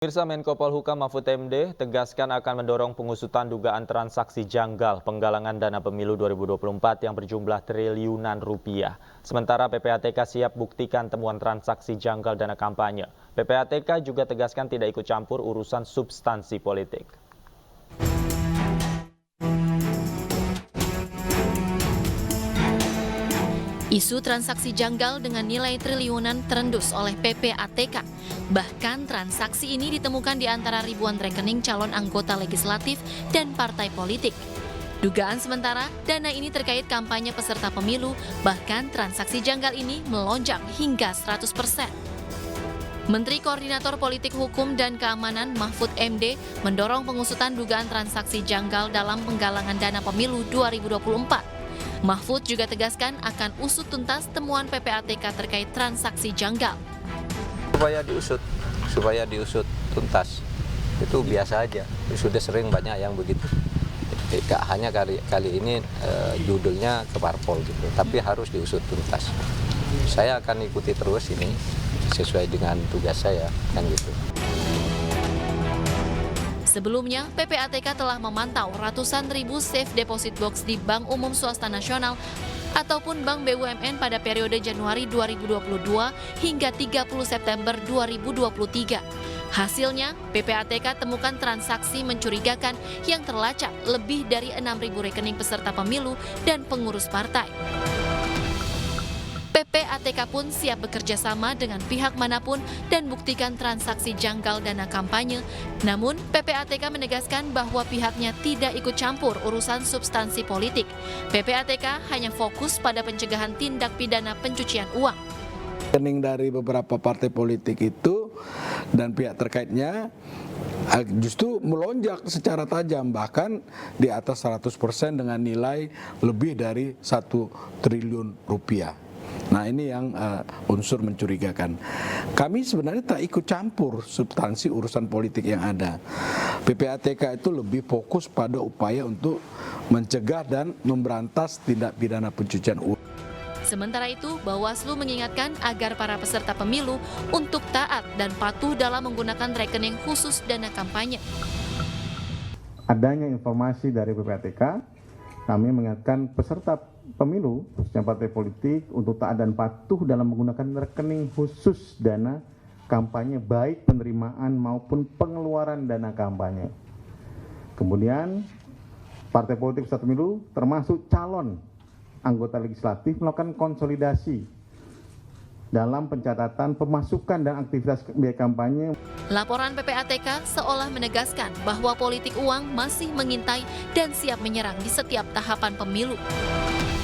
Pemirsa, Menko Polhukam Mahfud MD tegaskan akan mendorong pengusutan dugaan transaksi janggal penggalangan dana pemilu 2024 yang berjumlah triliunan rupiah. Sementara PPATK siap buktikan temuan transaksi janggal dana kampanye. PPATK juga tegaskan tidak ikut campur urusan substansi politik. Isu transaksi janggal dengan nilai triliunan terendus oleh PPATK. Bahkan transaksi ini ditemukan di antara ribuan rekening calon anggota legislatif dan partai politik. Dugaan sementara, dana ini terkait kampanye peserta pemilu, bahkan transaksi janggal ini melonjak hingga 100%. Menteri Koordinator Politik Hukum dan Keamanan Mahfud MD mendorong pengusutan dugaan transaksi janggal dalam penggalangan dana pemilu 2024. Mahfud juga tegaskan akan usut tuntas temuan PPATK terkait transaksi janggal. Supaya diusut tuntas, itu biasa aja. Sudah sering banyak yang begitu. Tidak hanya kali ini judulnya ke parpol gitu, tapi harus diusut tuntas. Saya akan ikuti terus ini sesuai dengan tugas saya, kan gitu. Sebelumnya, PPATK telah memantau ratusan ribu safe deposit box di Bank Umum Swasta Nasional ataupun Bank BUMN pada periode Januari 2022 hingga 30 September 2023. Hasilnya, PPATK temukan transaksi mencurigakan yang terlacak lebih dari 6.000 rekening peserta pemilu dan pengurus partai. PPATK pun siap bekerja sama dengan pihak manapun dan buktikan transaksi janggal dana kampanye. Namun, PPATK menegaskan bahwa pihaknya tidak ikut campur urusan substansi politik. PPATK hanya fokus pada pencegahan tindak pidana pencucian uang. Rekening dari beberapa partai politik itu dan pihak terkaitnya justru melonjak secara tajam, bahkan di atas 100% dengan nilai lebih dari 1 triliun rupiah. Nah, ini yang unsur mencurigakan. Kami sebenarnya tak ikut campur substansi urusan politik yang ada. PPATK itu lebih fokus pada upaya untuk mencegah dan memberantas tindak pidana pencucian uang. Sementara itu, Bawaslu mengingatkan agar para peserta pemilu untuk taat dan patuh dalam menggunakan rekening khusus dana kampanye. Adanya informasi dari PPATK, kami mengingatkan peserta pemilu, khususnya partai politik, untuk taat dan patuh dalam menggunakan rekening khusus dana kampanye, baik penerimaan maupun pengeluaran dana kampanye. Kemudian, partai politik peserta pemilu, termasuk calon anggota legislatif, melakukan konsolidasi dalam pencatatan pemasukan dan aktivitas biaya kampanye. Laporan PPATK seolah menegaskan bahwa politik uang masih mengintai dan siap menyerang di setiap tahapan pemilu.